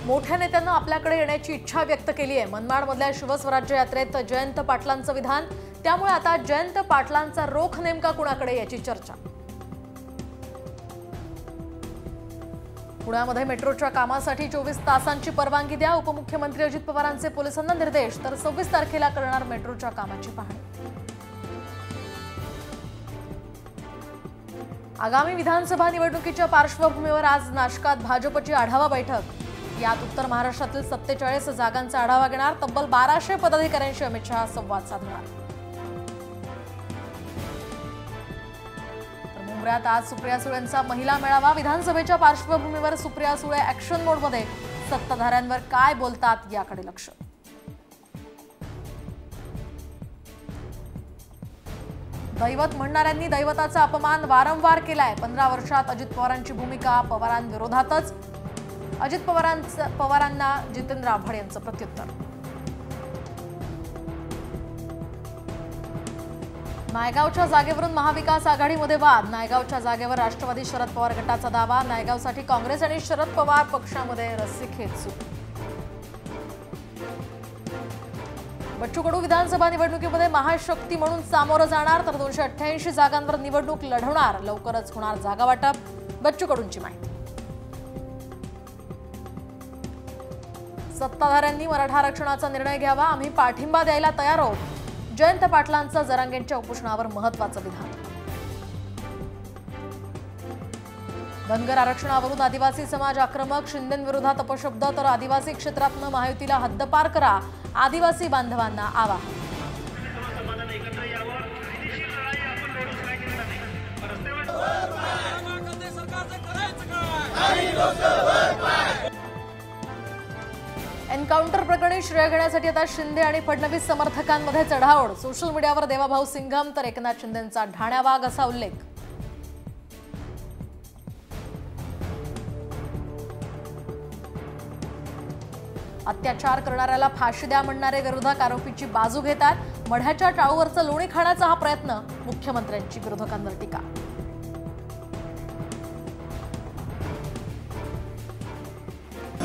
मोठ्या नेत्यांना आपल्याकडे येण्याची इच्छा व्यक्त केली आहे। मनमाडमधल्या शिवस्वराज्य यात्रेत जयंत पाटलांचं विधान, त्यामुळे आता जयंत पाटलांचा रोख नेमका कुणाकडे याची चर्चा। पुण्यामध्ये मेट्रोच्या कामासाठी 24 तासांची परवानगी द्या, उपमुख्यमंत्री अजित पवारांचे पोलिसांना निर्देश। तर 26 तारखेला करणार मेट्रोच्या कामाची पाहणी। आगामी विधानसभा निवडणुकीच्या पार्श्वभूमीवर आज नाशकात भाजपची आढावा बैठक। यात उत्तर महाराष्ट्रातील 47 जागांचा आढावा घेणार। तब्बल 1200 पदाधिकाऱ्यांशी अमित शहा संवाद साधणार। मुंबईत आज सुप्रिया सुळेंचा महिला मेळावा। विधानसभेच्या पार्श्वभूमीवर सुप्रिया सुळे ऍक्शन मोडमध्ये, सत्ताधाऱ्यांवर काय बोलतात याकडे लक्ष। दैवत म्हणणाऱ्यांनी दैवताचा अपमान वारंवार केलाय। 15 वर्षात अजित पवारांची भूमिका पवारांविरोधातच। अजित पवारांना जितेंद्र आव्हाड यांचं प्रत्युत्तर। नायगावच्या जागेवरून महाविकास आघाडीमध्ये वाद। नायगावच्या जागेवर राष्ट्रवादी शरद पवार गटाचा दावा। नायगावसाठी काँग्रेस आणि शरद पवार पक्षामध्ये रस्सीखेच सुरू। बच्चू कडू विधानसभा निवडणुकीमध्ये महाशक्ती म्हणून सामोरं जाणार, तर 288 जागांवर निवडणूक लढवणार। लवकरच होणार जागा वाटप, बच्चू कडूंची माहिती। सत्ताधाऱ्यांनी मराठा आरक्षणाचा निर्णय घ्यावा, आम्ही पाठिंबा द्यायला तयार आहोत। जयंत पाटलांचं जरांगेंच्या उपोषणावर महत्त्वाचं विधान। धनगर आरक्षणावरून आदिवासी समाज आक्रमक, शिंदेंविरोधात अपशब्द, तर आदिवासी क्षेत्रातनं महायुतीला हद्दपार करा, आदिवासी बांधवांना आवाहन। एन्काउंटर प्रकरणी श्रेय घेण्यासाठी आता शिंदे आणि फडणवीस समर्थकांमध्ये चढाओढ। सोशल मीडियावर देवाभाऊ सिंघम तर एकनाथ शिंदेंचा ढाण्या वाघ असा उल्लेख। अत्याचार करणाऱ्याला फाशी द्या म्हणणारे विरोधक आरोपीची बाजू घेतात। मढ्याच्या टाळूवरचं लोणी खाण्याचा हा प्रयत्न, मुख्यमंत्र्यांची विरोधकांवर टीका।